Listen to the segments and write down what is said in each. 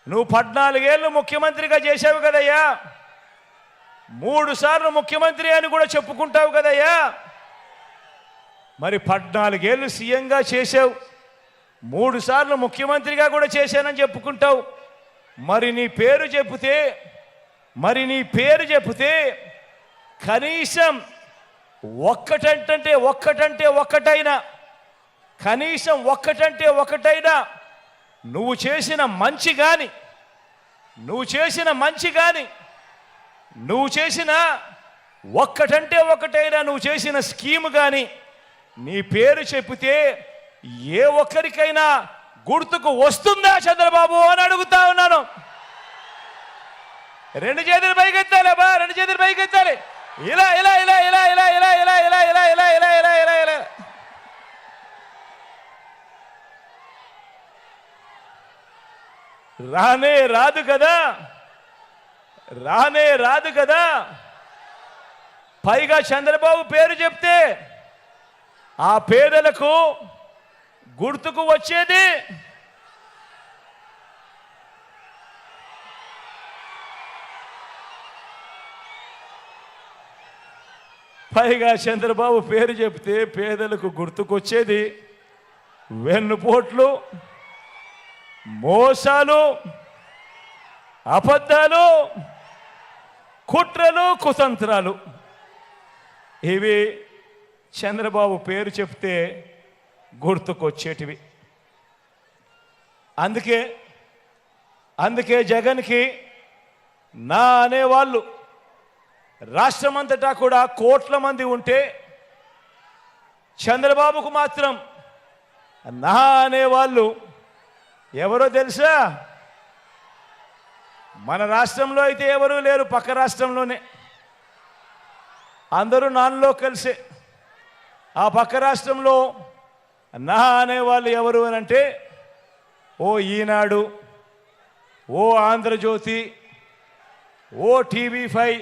నువ్వు 14 ఏళ్ళు ముఖ్యమంత్రిగా చేశావు కదయ్యా, 3 సార్లు ముఖ్యమంత్రి అని కూడా చెప్పుకుంటావు కదయ్యా. మరి 14 ఏళ్ళు సీఎంగా చేశావు, 3 సార్లు ముఖ్యమంత్రిగా కూడా చేశానని చెప్పుకుంటావు. మరి నీ పేరు చెబితే కనీసం ఒక్కటైనా కనీసం ఒక్కటైనా నువ్వు చేసిన మంచి కానీ నువ్వు చేసిన ఒక్కటైనా నువ్వు చేసిన స్కీమ్ కానీ నీ పేరు చెబితే ఏ ఒక్కరికైనా గుర్తుకు వస్తుందా చంద్రబాబు అని అడుగుతా ఉన్నాను. 2 చేతులు పైకెత్తాలి బా, 2 చేతులు పైకెత్తాలి. ఇలా ఇలా ఇలా ఇలా ఇలా ఇలా ఇలా ఇలా ఇలా ఇలా ఇలా ఇలా ఇలా ఇలా రానే రాదు కదా. పైగా చంద్రబాబు పేరు చెప్తే ఆ పేదలకు గుర్తుకు వచ్చేది వెన్నుపోట్లు, మోసాలు, అబద్ధాలు, కుట్రలు, కుతంత్రాలు. ఇవి చంద్రబాబు పేరు చెప్తే గుర్తుకొచ్చేటివి. అందుకే జగన్కి నా అనేవాళ్ళు రాష్ట్రమంతటా కూడా కోట్ల మంది ఉంటే చంద్రబాబుకు మాత్రం నా అనేవాళ్ళు ఎవరో తెలుసా? మన రాష్ట్రంలో అయితే ఎవరూ లేరు, పక్క రాష్ట్రంలోనే అందరూ నాన్నలో కలిసే. ఆ పక్క రాష్ట్రంలో నా అనేవాళ్ళు ఎవరు అని అంటే ఓ ఈనాడు, ఓ ఆంధ్రజ్యోతి, ఓ TV5,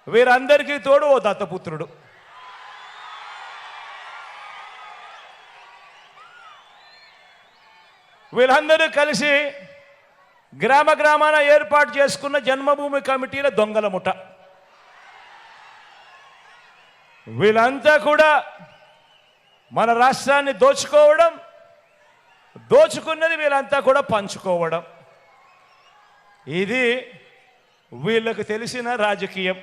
వీరందరికీ తోడు ఓ దత్తపుత్రుడు. వీళ్ళందరూ కలిసి గ్రామాన ఏర్పాటు చేసుకున్న జన్మభూమి కమిటీల దొంగల ముఠ. వీళ్ళంతా కూడా మన రాష్ట్రాన్ని దోచుకున్నది వీళ్ళంతా కూడా పంచుకోవడం. ఇది వీళ్ళకు తెలిసిన రాజకీయం.